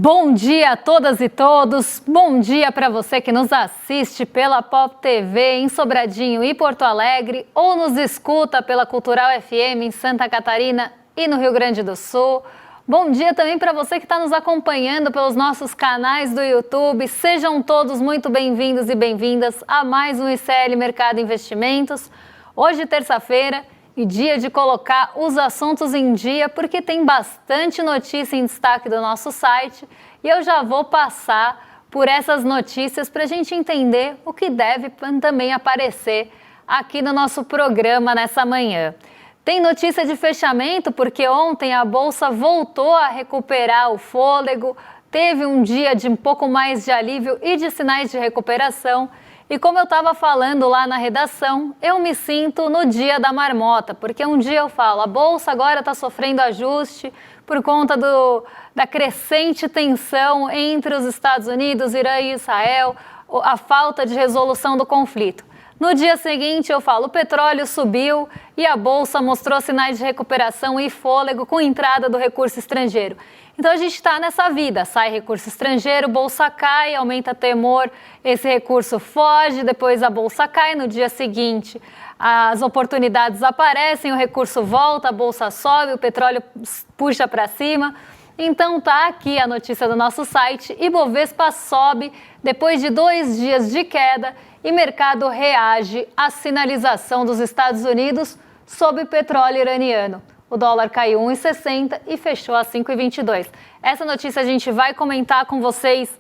Bom dia a todas e todos, bom dia para você que nos assiste pela Pop TV em Sobradinho e Porto Alegre ou nos escuta pela Cultural FM em Santa Catarina e no Rio Grande do Sul. Bom dia também para você que está nos acompanhando pelos nossos canais do YouTube. Sejam todos muito bem-vindos e bem-vindas a mais um ICL Mercado Investimentos. Hoje, terça-feira, e dia de colocar os assuntos em dia, porque tem bastante notícia em destaque do nosso site e eu já vou passar por essas notícias para a gente entender o que deve também aparecer aqui no nosso programa nessa manhã. Tem notícia de fechamento, porque ontem a Bolsa voltou a recuperar o fôlego, teve um dia de um pouco mais de alívio e de sinais de recuperação. E como eu estava falando lá na redação, eu me sinto no dia da marmota, porque um dia eu falo, a Bolsa agora está sofrendo ajuste por conta da crescente tensão entre os Estados Unidos, Irã e Israel, a falta de resolução do conflito. No dia seguinte eu falo, o petróleo subiu e a Bolsa mostrou sinais de recuperação e fôlego com entrada do recurso estrangeiro. Então a gente está nessa vida, sai recurso estrangeiro, Bolsa cai, aumenta temor, esse recurso foge, depois a Bolsa cai, no dia seguinte as oportunidades aparecem, o recurso volta, a Bolsa sobe, o petróleo puxa para cima. Então tá aqui a notícia do nosso site, Ibovespa sobe depois de 2 dias de queda e mercado reage à sinalização dos Estados Unidos sobre petróleo iraniano. O dólar caiu 1,60 e fechou a 5,22. Essa notícia a gente vai comentar com vocês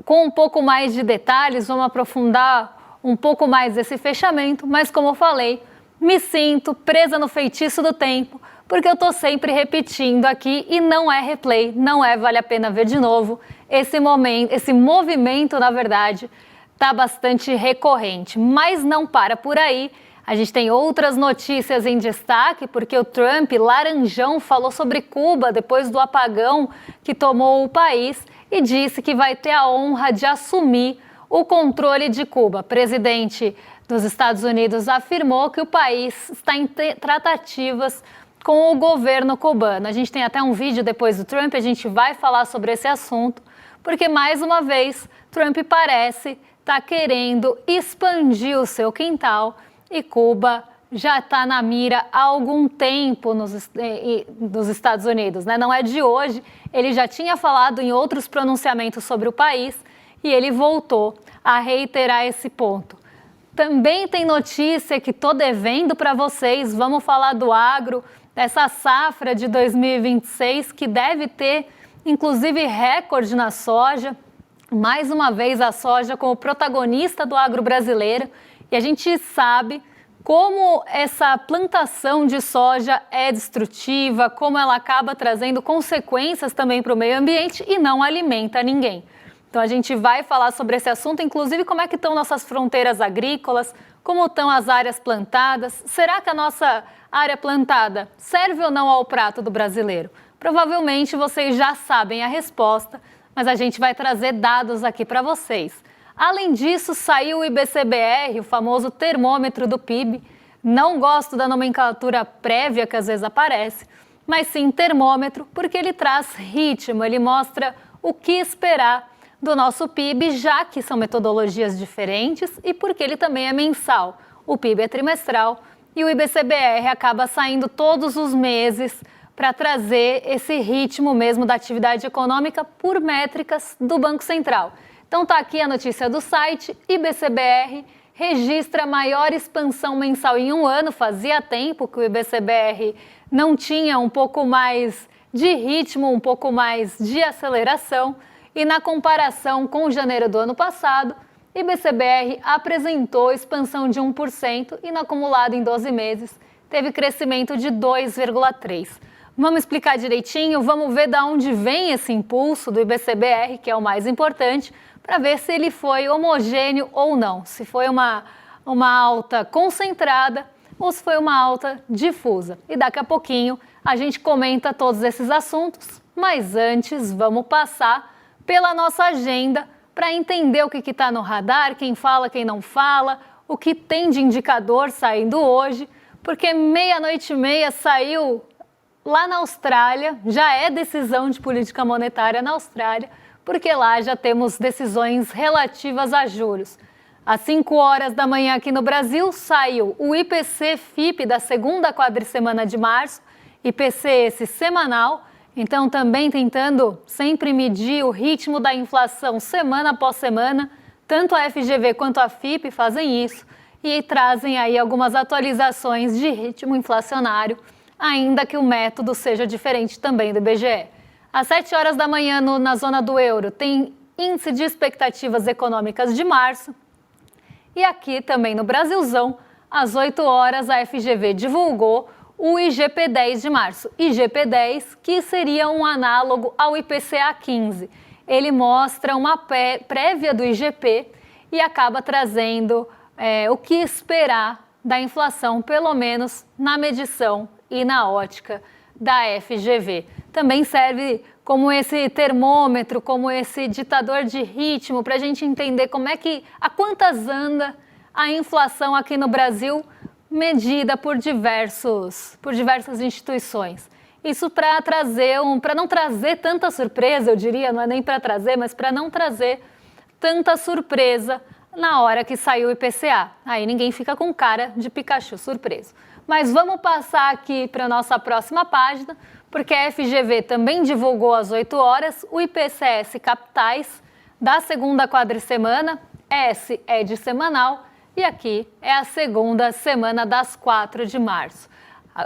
com um pouco mais de detalhes, vamos aprofundar um pouco mais esse fechamento, mas como eu falei, me sinto presa no feitiço do tempo, porque eu estou sempre repetindo aqui e não é replay, não é vale a pena ver de novo. Esse movimento, na verdade, está bastante recorrente, mas não para por aí. A gente tem outras notícias em destaque, porque o Trump, laranjão, falou sobre Cuba depois do apagão que tomou o país e disse que vai ter a honra de assumir o controle de Cuba. O presidente dos Estados Unidos afirmou que o país está em tratativas com o governo cubano. A gente tem até um vídeo depois do Trump, a gente vai falar sobre esse assunto, porque mais uma vez Trump parece estar querendo expandir o seu quintal e Cuba já está na mira há algum tempo dos Estados Unidos, né? Não é de hoje, ele já tinha falado em outros pronunciamentos sobre o país e ele voltou a reiterar esse ponto. Também tem notícia que estou devendo para vocês, vamos falar do agro, dessa safra de 2026 que deve ter inclusive recorde na soja, mais uma vez a soja como protagonista do agro brasileiro. E a gente sabe como essa plantação de soja é destrutiva, como ela acaba trazendo consequências também para o meio ambiente e não alimenta ninguém. Então a gente vai falar sobre esse assunto, inclusive como é que estão nossas fronteiras agrícolas, como estão as áreas plantadas. Será que a nossa área plantada serve ou não ao prato do brasileiro? Provavelmente vocês já sabem a resposta, mas a gente vai trazer dados aqui para vocês. Além disso, saiu o IBCBR, o famoso termômetro do PIB. Não gosto da nomenclatura prévia que às vezes aparece, mas sim termômetro, porque ele traz ritmo, ele mostra o que esperar do nosso PIB, já que são metodologias diferentes e porque ele também é mensal. O PIB é trimestral e o IBCBR acaba saindo todos os meses para trazer esse ritmo mesmo da atividade econômica por métricas do Banco Central. Então tá aqui a notícia do site, IBCBR registra a maior expansão mensal em um ano, fazia tempo que o IBCBR não tinha um pouco mais de ritmo, um pouco mais de aceleração e na comparação com janeiro do ano passado, IBCBR apresentou expansão de 1% e no acumulado em 12 meses teve crescimento de 2,3%. Vamos explicar direitinho, vamos ver de onde vem esse impulso do IBCBR, que é o mais importante, para ver se ele foi homogêneo ou não, se foi uma alta concentrada ou se foi uma alta difusa. E daqui a pouquinho a gente comenta todos esses assuntos, mas antes vamos passar pela nossa agenda para entender o que está no radar, quem fala, quem não fala, o que tem de indicador saindo hoje, porque 00:30 saiu lá na Austrália, já é decisão de política monetária na Austrália, porque lá já temos decisões relativas a juros. Às 5 horas da manhã aqui no Brasil, saiu o IPC-FIP da segunda quadricemana de março, IPC esse semanal, então também tentando sempre medir o ritmo da inflação semana após semana. Tanto a FGV quanto a FIP fazem isso e trazem aí algumas atualizações de ritmo inflacionário, ainda que o método seja diferente também do IBGE. Às 7 horas da manhã na zona do euro tem índice de expectativas econômicas de março. E aqui também no Brasilzão, às 8 horas, a FGV divulgou o IGP-10 de março. IGP-10, que seria um análogo ao IPCA-15. Ele mostra uma prévia do IGP e acaba trazendo o que esperar da inflação, pelo menos na medição e na ótica da FGV. Também serve como esse termômetro, como esse ditador de ritmo, para a gente entender a quantas anda a inflação aqui no Brasil, medida por diversas instituições. Isso para não trazer tanta surpresa, eu diria, não é nem para trazer, mas para não trazer tanta surpresa na hora que saiu o IPCA. Aí ninguém fica com cara de Pikachu surpreso. Mas vamos passar aqui para a nossa próxima página, porque a FGV também divulgou às 8 horas o IPCS Capitais da segunda quadricemana. S é de semanal e aqui é a segunda semana das 4 de março.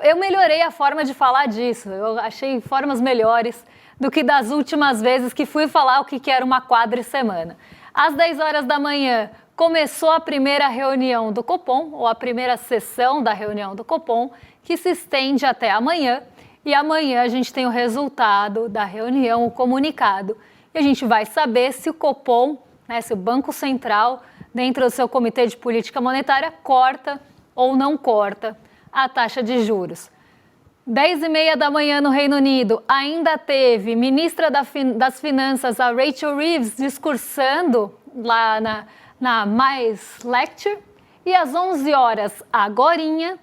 Eu melhorei a forma de falar disso, eu achei formas melhores do que das últimas vezes que fui falar o que era uma quadricemana. Às 10 horas da manhã começou a primeira reunião do Copom, ou a primeira sessão da reunião do Copom, que se estende até amanhã. E amanhã a gente tem o resultado da reunião, o comunicado. E a gente vai saber se o Copom, se o Banco Central, dentro do seu Comitê de Política Monetária, corta ou não corta a taxa de juros. 10h30 da manhã no Reino Unido, ainda teve ministra das Finanças, a Rachel Reeves, discursando lá na Mais Lecture. E às 11 horas, agorinha,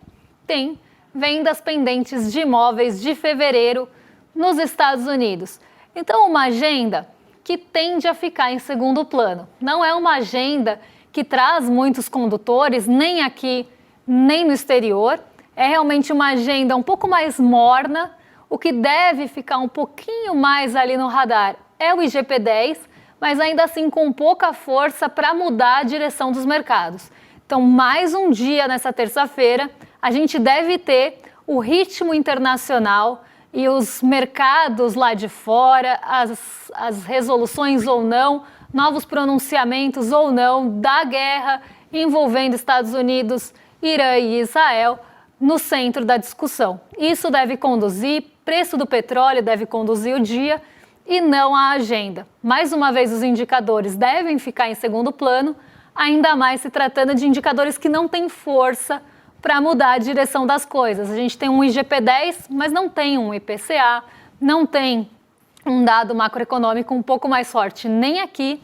tem vendas pendentes de imóveis de fevereiro nos Estados Unidos. Então, uma agenda que tende a ficar em segundo plano. Não é uma agenda que traz muitos condutores, nem aqui, nem no exterior. É realmente uma agenda um pouco mais morna. O que deve ficar um pouquinho mais ali no radar é o IGP-10, mas ainda assim com pouca força para mudar a direção dos mercados. Então, mais um dia nessa terça-feira, a gente deve ter o ritmo internacional e os mercados lá de fora, as resoluções ou não, novos pronunciamentos ou não da guerra envolvendo Estados Unidos, Irã e Israel no centro da discussão. Isso deve conduzir, preço do petróleo deve conduzir o dia e não a agenda. Mais uma vez, os indicadores devem ficar em segundo plano, ainda mais se tratando de indicadores que não têm força para mudar a direção das coisas. A gente tem um IGP-10, mas não tem um IPCA, não tem um dado macroeconômico um pouco mais forte nem aqui,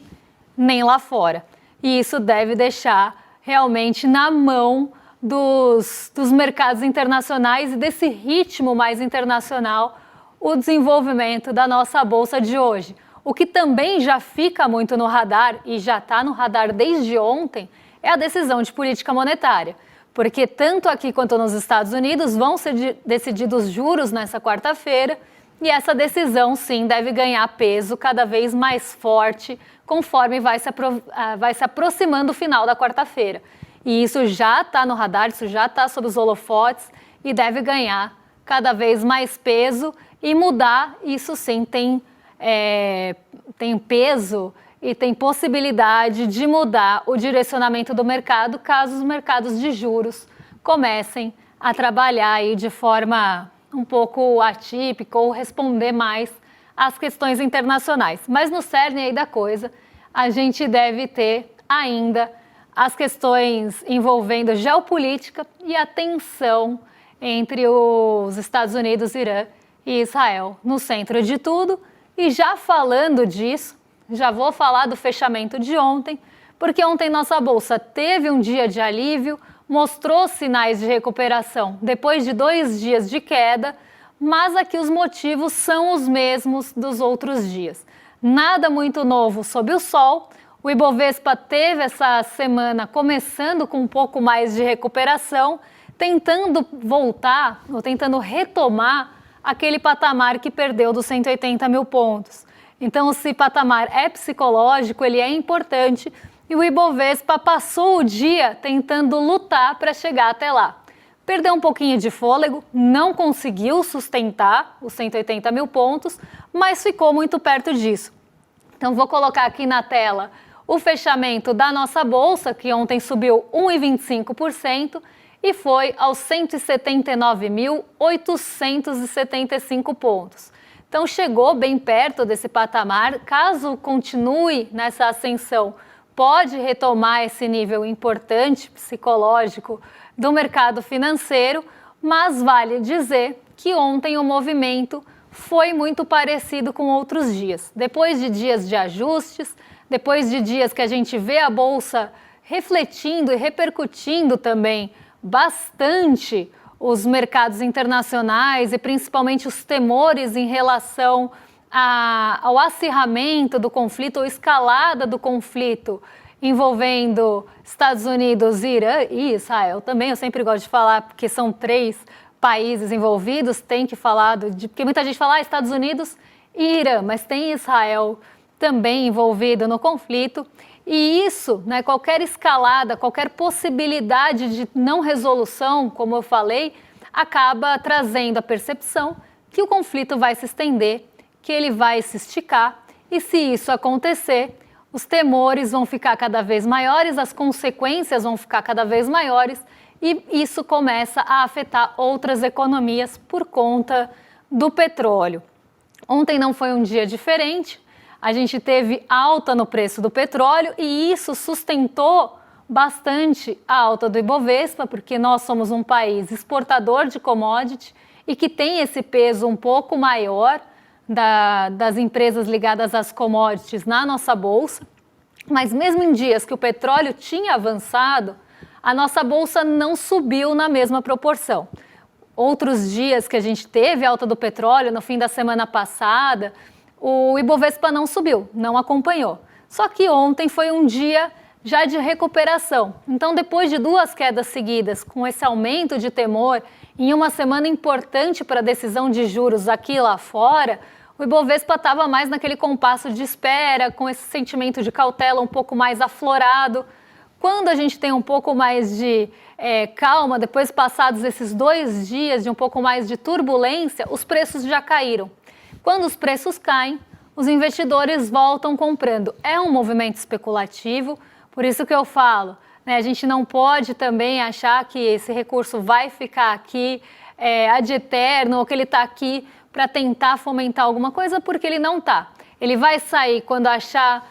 nem lá fora. E isso deve deixar realmente na mão dos mercados internacionais e desse ritmo mais internacional o desenvolvimento da nossa bolsa de hoje. O que também já fica muito no radar, e já está no radar desde ontem, é a decisão de política monetária. Porque tanto aqui quanto nos Estados Unidos vão ser decididos juros nessa quarta-feira, e essa decisão sim deve ganhar peso cada vez mais forte conforme vai se aproximando o final da quarta-feira. E isso já está no radar, isso já está sob os holofotes e deve ganhar cada vez mais peso e mudar. Isso sim tem peso e tem possibilidade de mudar o direcionamento do mercado caso os mercados de juros comecem a trabalhar aí de forma um pouco atípica ou responder mais às questões internacionais. Mas no cerne aí da coisa, a gente deve ter ainda as questões envolvendo geopolítica e a tensão entre os Estados Unidos, Irã e Israel no centro de tudo. E já falando disso, já vou falar do fechamento de ontem, porque ontem nossa bolsa teve um dia de alívio, mostrou sinais de recuperação depois de 2 dias de queda, mas aqui os motivos são os mesmos dos outros dias. nada muito novo sob o sol. O Ibovespa teve essa semana começando com um pouco mais de recuperação, tentando voltar ou tentando retomar aquele patamar que perdeu dos 180 mil pontos. Então, esse patamar é psicológico, ele é importante e o Ibovespa passou o dia tentando lutar para chegar até lá. Perdeu um pouquinho de fôlego, não conseguiu sustentar os 180 mil pontos, mas ficou muito perto disso. Então, vou colocar aqui na tela o fechamento da nossa bolsa, que ontem subiu 1,25% e foi aos 179.875 pontos. Então chegou bem perto desse patamar. Caso continue nessa ascensão, pode retomar esse nível importante psicológico do mercado financeiro, mas vale dizer que ontem o movimento foi muito parecido com outros dias. Depois de dias de ajustes, depois de dias que a gente vê a bolsa refletindo e repercutindo também bastante os mercados internacionais e principalmente os temores em relação ao acirramento do conflito ou escalada do conflito envolvendo Estados Unidos, Irã e Israel também. Eu sempre gosto de falar porque são 3 países envolvidos, tem que falar porque muita gente fala Estados Unidos e Irã, mas tem Israel também envolvido no conflito, e isso, né, qualquer escalada, qualquer possibilidade de não resolução, como eu falei, acaba trazendo a percepção que o conflito vai se estender, que ele vai se esticar, e se isso acontecer, os temores vão ficar cada vez maiores, as consequências vão ficar cada vez maiores, e isso começa a afetar outras economias por conta do petróleo. Ontem não foi um dia diferente. A gente teve alta no preço do petróleo e isso sustentou bastante a alta do Ibovespa, porque nós somos um país exportador de commodity e que tem esse peso um pouco maior das empresas ligadas às commodities na nossa bolsa. Mas mesmo em dias que o petróleo tinha avançado, a nossa bolsa não subiu na mesma proporção. Outros dias que a gente teve alta do petróleo, no fim da semana passada, o Ibovespa não subiu, não acompanhou. Só que ontem foi um dia já de recuperação. Então, depois de 2 quedas seguidas, com esse aumento de temor, em uma semana importante para a decisão de juros aqui e lá fora, o Ibovespa estava mais naquele compasso de espera, com esse sentimento de cautela um pouco mais aflorado. Quando a gente tem um pouco mais de calma, depois passados esses 2 dias de um pouco mais de turbulência, os preços já caíram. Quando os preços caem, os investidores voltam comprando. É um movimento especulativo, por isso que eu falo, né, a gente não pode também achar que esse recurso vai ficar aqui ad eterno ou que ele está aqui para tentar fomentar alguma coisa, porque ele não está. Ele vai sair quando achar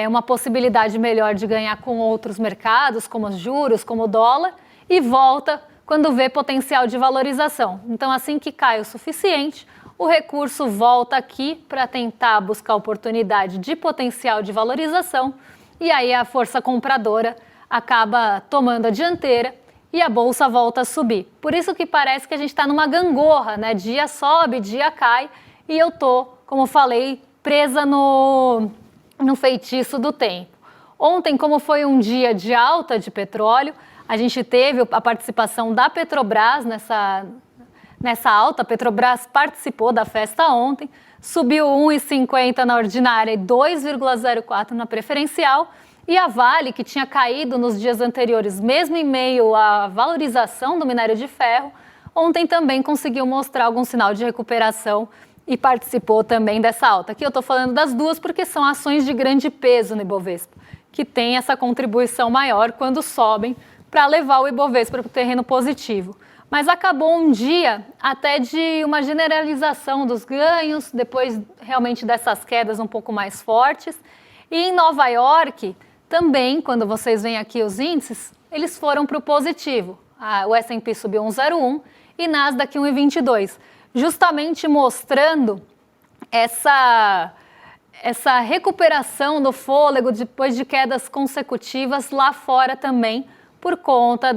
uma possibilidade melhor de ganhar com outros mercados, como os juros, como o dólar, e volta quando vê potencial de valorização. Então, assim que cai o suficiente, o recurso volta aqui para tentar buscar oportunidade de potencial de valorização e aí a força compradora acaba tomando a dianteira e a bolsa volta a subir. Por isso que parece que a gente está numa gangorra, né? Dia sobe, dia cai e eu tô, como falei, presa no feitiço do tempo. Ontem, como foi um dia de alta de petróleo, a gente teve a participação da Petrobras nessa alta. A Petrobras participou da festa ontem, subiu 1,50 na ordinária e 2,04 na preferencial. E a Vale, que tinha caído nos dias anteriores, mesmo em meio à valorização do minério de ferro, ontem também conseguiu mostrar algum sinal de recuperação e participou também dessa alta. Aqui eu estou falando das duas porque são ações de grande peso no Ibovespa, que tem essa contribuição maior quando sobem para levar o Ibovespa para o terreno positivo. Mas acabou um dia até de uma generalização dos ganhos, depois realmente dessas quedas um pouco mais fortes. E em Nova York, também, quando vocês veem aqui os índices, eles foram para o positivo. O S&P subiu 1,01 e Nasdaq 1,22, justamente mostrando essa recuperação do fôlego depois de quedas consecutivas lá fora também, por conta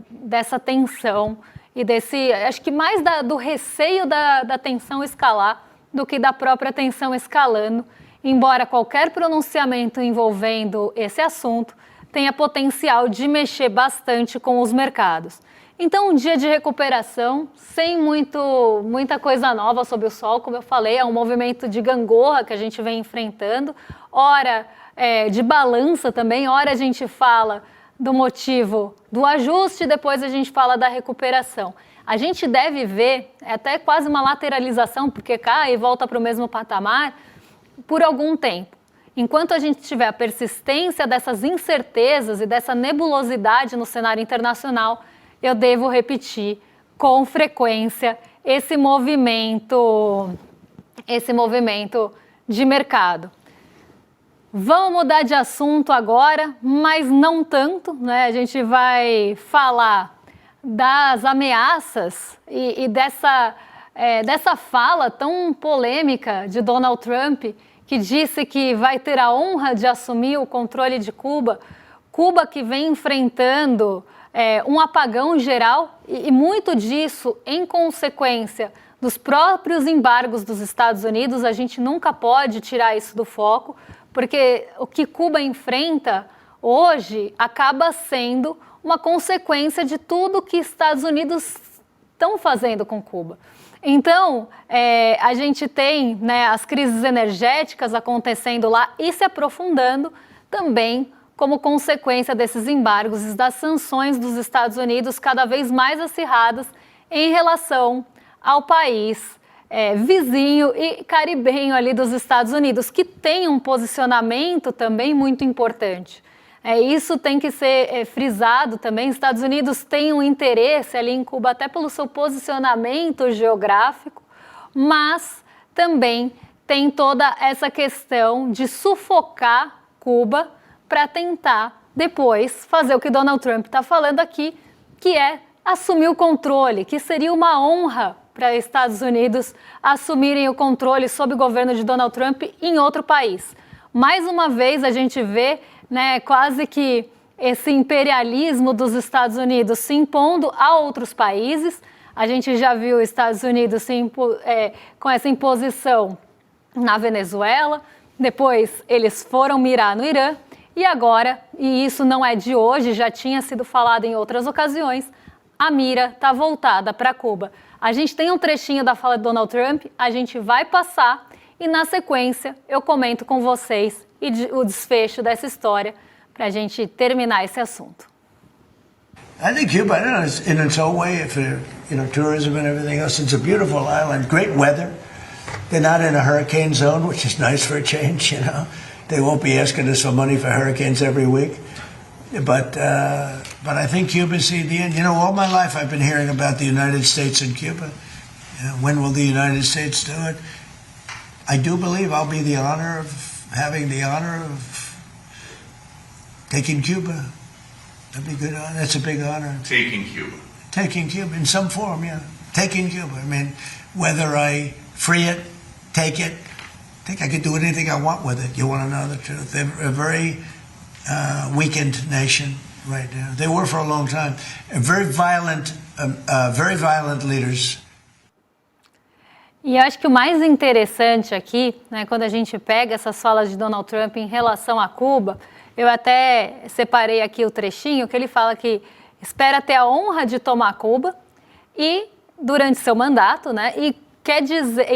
dessa tensão e acho que mais do receio da tensão escalar do que da própria tensão escalando. embora qualquer pronunciamento envolvendo esse assunto tenha potencial de mexer bastante com os mercados. Então, um dia de recuperação, sem muita coisa nova sob o sol, como eu falei, é um movimento de gangorra que a gente vem enfrentando, ora de balança também, ora a gente fala do motivo do ajuste, depois a gente fala da recuperação. A gente deve ver, até quase uma lateralização, porque cai e volta para o mesmo patamar, por algum tempo. Enquanto a gente tiver a persistência dessas incertezas e dessa nebulosidade no cenário internacional, eu devo repetir com frequência esse movimento de mercado. Vamos mudar de assunto agora, mas não tanto, né? A gente vai falar das ameaças e dessa fala tão polêmica de Donald Trump, que disse que vai ter a honra de assumir o controle de Cuba. Cuba que vem enfrentando um apagão geral e muito disso em consequência dos próprios embargos dos Estados Unidos. A gente nunca pode tirar isso do foco, porque o que Cuba enfrenta hoje acaba sendo uma consequência de tudo que Estados Unidos estão fazendo com Cuba. Então, a gente tem, né, as crises energéticas acontecendo lá e se aprofundando também como consequência desses embargos e das sanções dos Estados Unidos cada vez mais acirradas em relação ao país vizinho e caribenho ali dos Estados Unidos, que tem um posicionamento também muito importante. Isso tem que ser frisado também. Os Estados Unidos têm um interesse ali em Cuba até pelo seu posicionamento geográfico, mas também tem toda essa questão de sufocar Cuba para tentar depois fazer o que Donald Trump está falando aqui, que é assumir o controle, que seria uma honra para os Estados Unidos assumirem o controle sob o governo de Donald Trump em outro país. Mais uma vez a gente vê, né, quase que esse imperialismo dos Estados Unidos se impondo a outros países. A gente já viu os Estados Unidos com essa imposição na Venezuela, depois eles foram mirar no Irã e agora, e isso não é de hoje, já tinha sido falado em outras ocasiões, a mira está voltada para Cuba. A gente tem um trechinho da fala de Donald Trump, a gente vai passar e na sequência eu comento com vocês o desfecho dessa história para a gente terminar esse assunto. I think Cuba, in its own way, if tourism and everything else, it's a beautiful island, great weather. They're not in a hurricane zone, which is nice for a change, They won't be asking us for money for hurricanes every week. But I think Cuba's the end. All my life I've been hearing about the United States and Cuba. When will the United States do it? I do believe I'll be having the honor of taking Cuba. That'd be good. That's a big honor. Taking Cuba. Taking Cuba in some form, yeah. Taking Cuba. I mean, whether I free it, take it, I think I could do anything I want with it. You want to know the truth? They're a very weakened nation right now. They were for a long time. Very violent leaders. E eu acho que o mais interessante aqui, né, quando a gente pega essas falas de Donald Trump em relação a Cuba, eu até separei aqui o trechinho que ele fala que espera ter a honra de tomar Cuba e durante seu mandato, né? E quer dizer,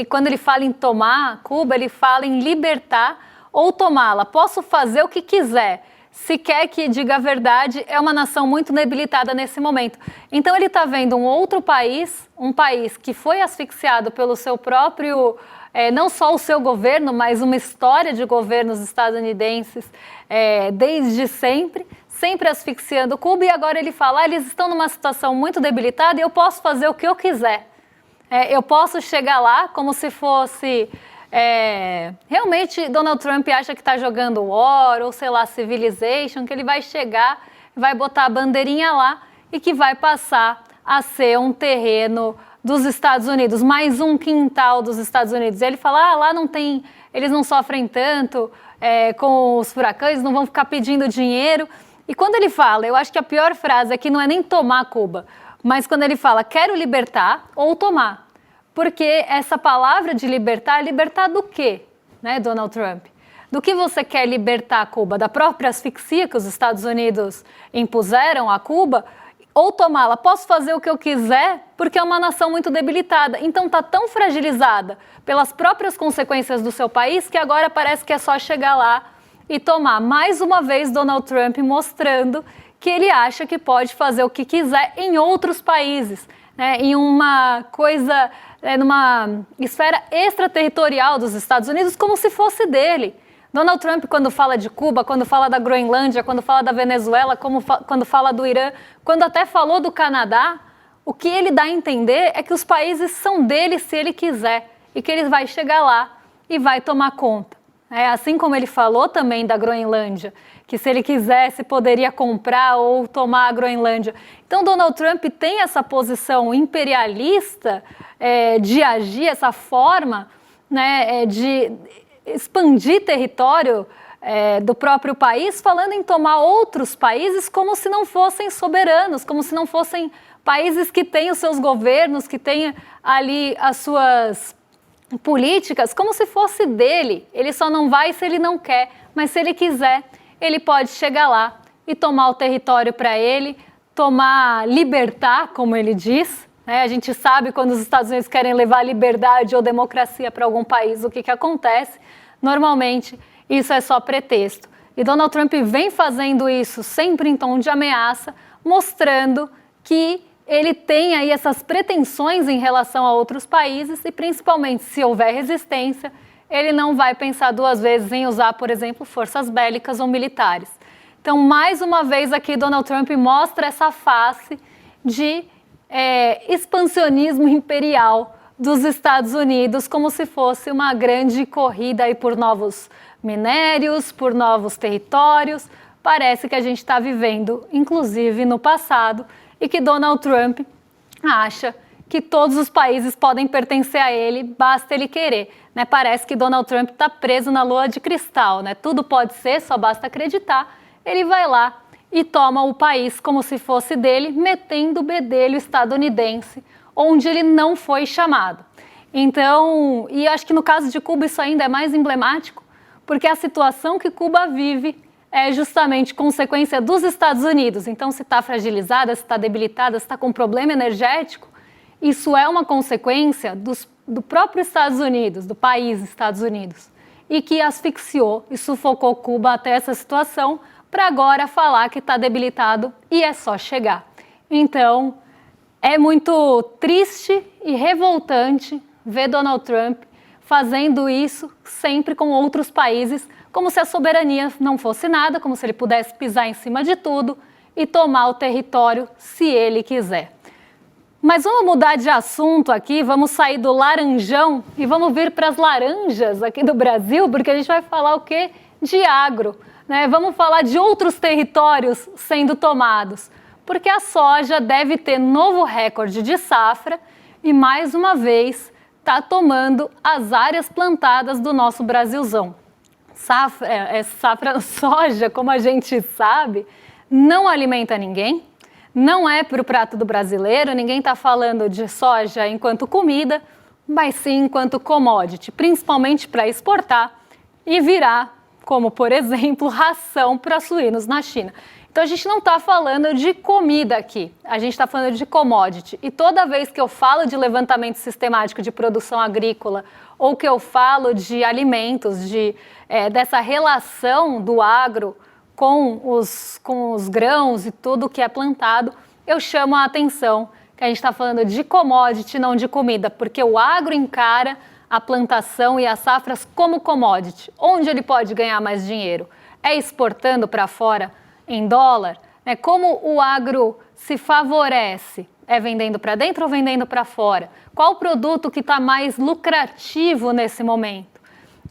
quando ele fala em tomar Cuba, ele fala em libertar ou tomá-la. Posso fazer o que quiser. Se quer que diga a verdade, é uma nação muito debilitada nesse momento. Então ele está vendo um outro país, um país que foi asfixiado pelo seu próprio, não só o seu governo, mas uma história de governos estadunidenses desde sempre asfixiando Cuba, e agora ele fala, eles estão numa situação muito debilitada e eu posso fazer o que eu quiser. Eu posso chegar lá como se fosse... realmente Donald Trump acha que está jogando War ou sei lá, Civilization, que ele vai chegar, vai botar a bandeirinha lá e que vai passar a ser um terreno dos Estados Unidos, mais um quintal dos Estados Unidos. E ele fala, lá não tem, eles não sofrem tanto com os furacões, não vão ficar pedindo dinheiro. E quando ele fala, eu acho que a pior frase aqui não é nem tomar Cuba, mas quando ele fala, quero libertar ou tomar. Porque essa palavra de libertar, libertar do quê? né, Donald Trump? Do que você quer libertar Cuba? Da própria asfixia que os Estados Unidos impuseram a Cuba? Ou tomá-la, posso fazer o que eu quiser, porque é uma nação muito debilitada. Então está tão fragilizada pelas próprias consequências do seu país que agora parece que é só chegar lá e tomar. Mais uma vez, Donald Trump mostrando que ele acha que pode fazer o que quiser em outros países, né? Em uma coisa, numa esfera extraterritorial dos Estados Unidos, como se fosse dele. Donald Trump, quando fala de Cuba, quando fala da Groenlândia, quando fala da Venezuela, quando fala do Irã, quando até falou do Canadá, o que ele dá a entender é que os países são dele se ele quiser e que ele vai chegar lá e vai tomar conta. Assim como ele falou também da Groenlândia, que se ele quisesse poderia comprar ou tomar a Groenlândia. Então Donald Trump tem essa posição imperialista de agir, essa forma, né, de expandir território do próprio país, falando em tomar outros países como se não fossem soberanos, como se não fossem países que têm os seus governos, que têm ali as suas políticas, como se fosse dele. Ele só não vai se ele não quer, mas se ele quiser, ele pode chegar lá e tomar o território para ele, libertar, como ele diz. A gente sabe quando os Estados Unidos querem levar liberdade ou democracia para algum país, o que acontece? Normalmente, isso é só pretexto. E Donald Trump vem fazendo isso sempre em tom de ameaça, mostrando que ele tem aí essas pretensões em relação a outros países e, principalmente, se houver resistência, ele não vai pensar duas vezes em usar, por exemplo, forças bélicas ou militares. Então, mais uma vez aqui, Donald Trump mostra essa face de expansionismo imperial dos Estados Unidos, como se fosse uma grande corrida aí por novos minérios, por novos territórios. Parece que a gente está vivendo, inclusive no passado, e que Donald Trump acha que todos os países podem pertencer a ele, basta ele querer. Parece que Donald Trump está preso na lua de cristal, tudo pode ser, só basta acreditar. Ele vai lá e toma o país como se fosse dele, metendo o bedelho estadunidense, onde ele não foi chamado. Então, e acho que no caso de Cuba isso ainda é mais emblemático, porque a situação que Cuba vive é justamente consequência dos Estados Unidos. Então, se está fragilizada, se está debilitada, se está com problema energético, isso é uma consequência do próprio Estados Unidos, do país Estados Unidos, e que asfixiou e sufocou Cuba até essa situação, para agora falar que está debilitado e é só chegar. Então, é muito triste e revoltante ver Donald Trump fazendo isso sempre com outros países, como se a soberania não fosse nada, como se ele pudesse pisar em cima de tudo e tomar o território se ele quiser. Mas vamos mudar de assunto aqui, vamos sair do laranjão e vamos vir para as laranjas aqui do Brasil, porque a gente vai falar o quê? De agro. Vamos falar de outros territórios sendo tomados, porque a soja deve ter novo recorde de safra e, mais uma vez, está tomando as áreas plantadas do nosso Brasilzão. Soja, como a gente sabe, não alimenta ninguém, não é para o prato do brasileiro, ninguém está falando de soja enquanto comida, mas sim enquanto commodity, principalmente para exportar e virar, como, por exemplo, ração para suínos na China. Então, a gente não está falando de comida aqui, a gente está falando de commodity. E toda vez que eu falo de levantamento sistemático de produção agrícola ou que eu falo de alimentos, dessa relação do agro com os grãos e tudo que é plantado, eu chamo a atenção que a gente está falando de commodity, não de comida, porque o agro encara a plantação e as safras como commodity. Onde ele pode ganhar mais dinheiro? É exportando para fora em dólar? Como o agro se favorece? É vendendo para dentro ou vendendo para fora? Qual o produto que está mais lucrativo nesse momento?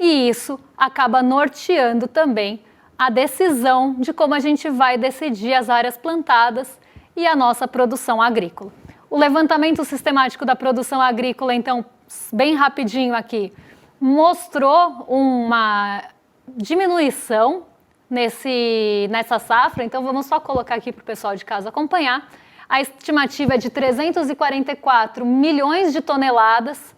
E isso acaba norteando também a decisão de como a gente vai decidir as áreas plantadas e a nossa produção agrícola. O levantamento sistemático da produção agrícola, então, bem rapidinho aqui, mostrou uma diminuição nessa safra, então vamos só colocar aqui para o pessoal de casa acompanhar. A estimativa é de 344 milhões de toneladas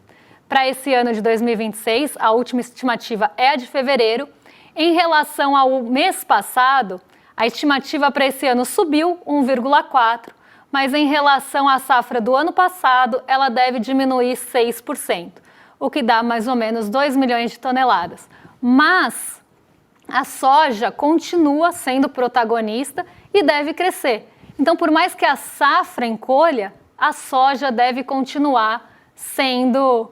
para esse ano de 2026, a última estimativa é a de fevereiro. Em relação ao mês passado, a estimativa para esse ano subiu 1,4%, mas em relação à safra do ano passado, ela deve diminuir 6%, o que dá mais ou menos 2 milhões de toneladas. Mas a soja continua sendo protagonista e deve crescer. Então, por mais que a safra encolha, a soja deve continuar sendo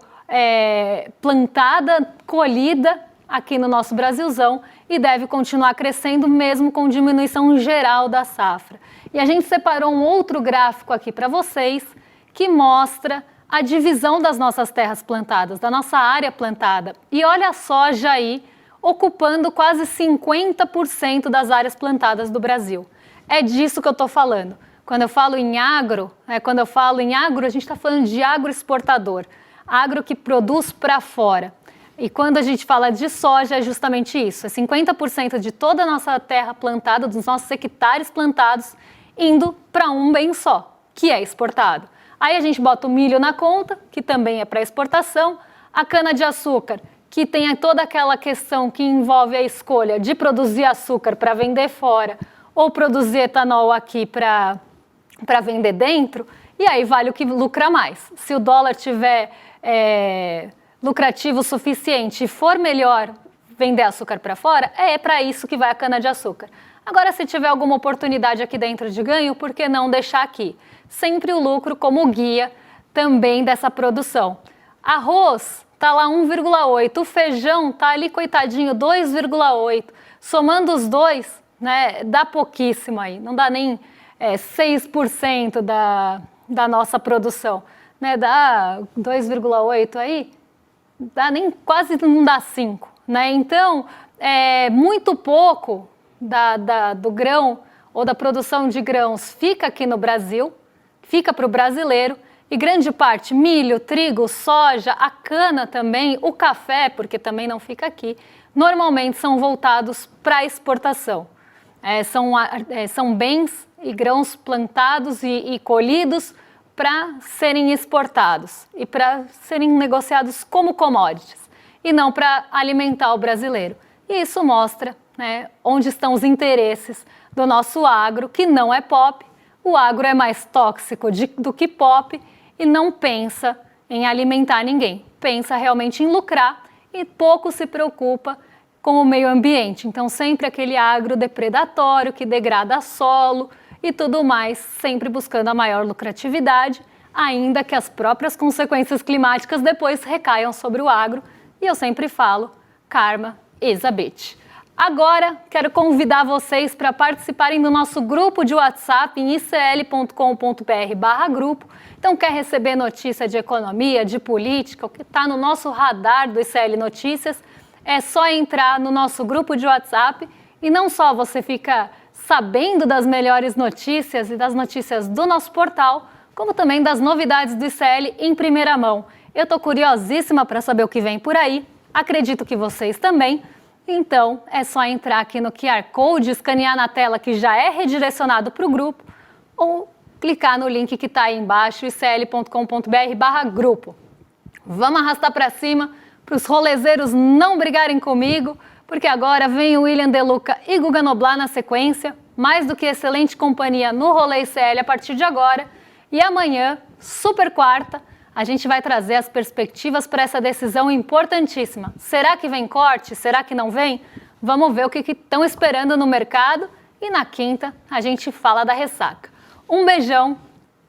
plantada, colhida aqui no nosso Brasilzão e deve continuar crescendo mesmo com diminuição geral da safra. E a gente separou um outro gráfico aqui para vocês que mostra a divisão das nossas terras plantadas, da nossa área plantada. E olha a soja aí ocupando quase 50% das áreas plantadas do Brasil. É disso que eu estou falando. Quando eu falo em agro, a gente está falando de agroexportador, agro que produz para fora. E quando a gente fala de soja, é justamente isso, é 50% de toda a nossa terra plantada, dos nossos hectares plantados, indo para um bem só, que é exportado. Aí a gente bota o milho na conta, que também é para exportação, a cana-de-açúcar, que tem toda aquela questão que envolve a escolha de produzir açúcar para vender fora ou produzir etanol aqui para vender dentro, e aí vale o que lucra mais. Se o dólar tiver lucrativo o suficiente e for melhor vender açúcar para fora, é para isso que vai a cana-de-açúcar. Agora, se tiver alguma oportunidade aqui dentro de ganho, por que não deixar aqui? Sempre o lucro como guia também dessa produção. Arroz está lá 1,8, o feijão está ali, coitadinho, 2,8. Somando os dois, né, dá pouquíssimo aí, não dá nem 6% da nossa produção. Né, dá 2,8 aí, dá nem, quase não dá 5. Né? Então, muito pouco do grão ou da produção de grãos fica aqui no Brasil, fica para o brasileiro, e grande parte, milho, trigo, soja, a cana também, o café, porque também não fica aqui, normalmente são voltados para a exportação. São bens e grãos plantados e colhidos para serem exportados e para serem negociados como commodities, e não para alimentar o brasileiro. E isso mostra, né, onde estão os interesses do nosso agro, que não é pop. O agro é mais tóxico do que pop e não pensa em alimentar ninguém. Pensa realmente em lucrar e pouco se preocupa com o meio ambiente. Então, sempre aquele agro depredatório que degrada solo e tudo mais, sempre buscando a maior lucratividade, ainda que as próprias consequências climáticas depois recaiam sobre o agro. E eu sempre falo, karma is a bitch. Agora, quero convidar vocês para participarem do nosso grupo de WhatsApp em icl.com.br/grupo. Então, quer receber notícia de economia, de política, o que está no nosso radar do ICL Notícias, é só entrar no nosso grupo de WhatsApp e não só você fica sabendo das melhores notícias e das notícias do nosso portal, como também das novidades do ICL em primeira mão. Eu estou curiosíssima para saber o que vem por aí, acredito que vocês também. Então, é só entrar aqui no QR Code, escanear na tela que já é redirecionado para o grupo, ou clicar no link que está aí embaixo, icl.com.br/grupo. Vamos arrastar para cima, para os rolezeiros não brigarem comigo, porque agora vem o William De Luca e Guga Noblar na sequência, mais do que excelente companhia no Rolê ICL a partir de agora, e amanhã, super quarta, a gente vai trazer as perspectivas para essa decisão importantíssima. Será que vem corte? Será que não vem? Vamos ver o que estão esperando no mercado e na quinta a gente fala da ressaca. Um beijão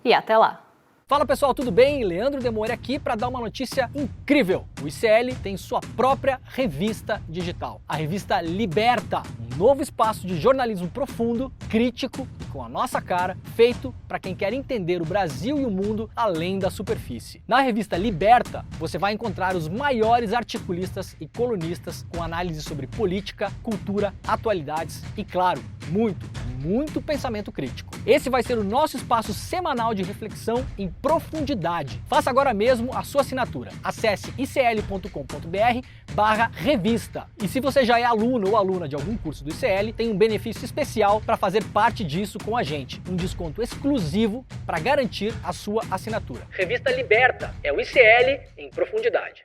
e até lá! Fala pessoal, tudo bem? Leandro Demore aqui para dar uma notícia incrível. O ICL tem sua própria revista digital, a revista Liberta, um novo espaço de jornalismo profundo, crítico e com a nossa cara, feito para quem quer entender o Brasil e o mundo além da superfície. Na revista Liberta, você vai encontrar os maiores articulistas e colunistas com análise sobre política, cultura, atualidades e, claro, muito pensamento crítico. Esse vai ser o nosso espaço semanal de reflexão em profundidade. Faça agora mesmo a sua assinatura. Acesse icl.com.br/revista. E se você já é aluno ou aluna de algum curso do ICL, tem um benefício especial para fazer parte disso com a gente. Um desconto exclusivo para garantir a sua assinatura. Revista Liberta é o ICL em profundidade.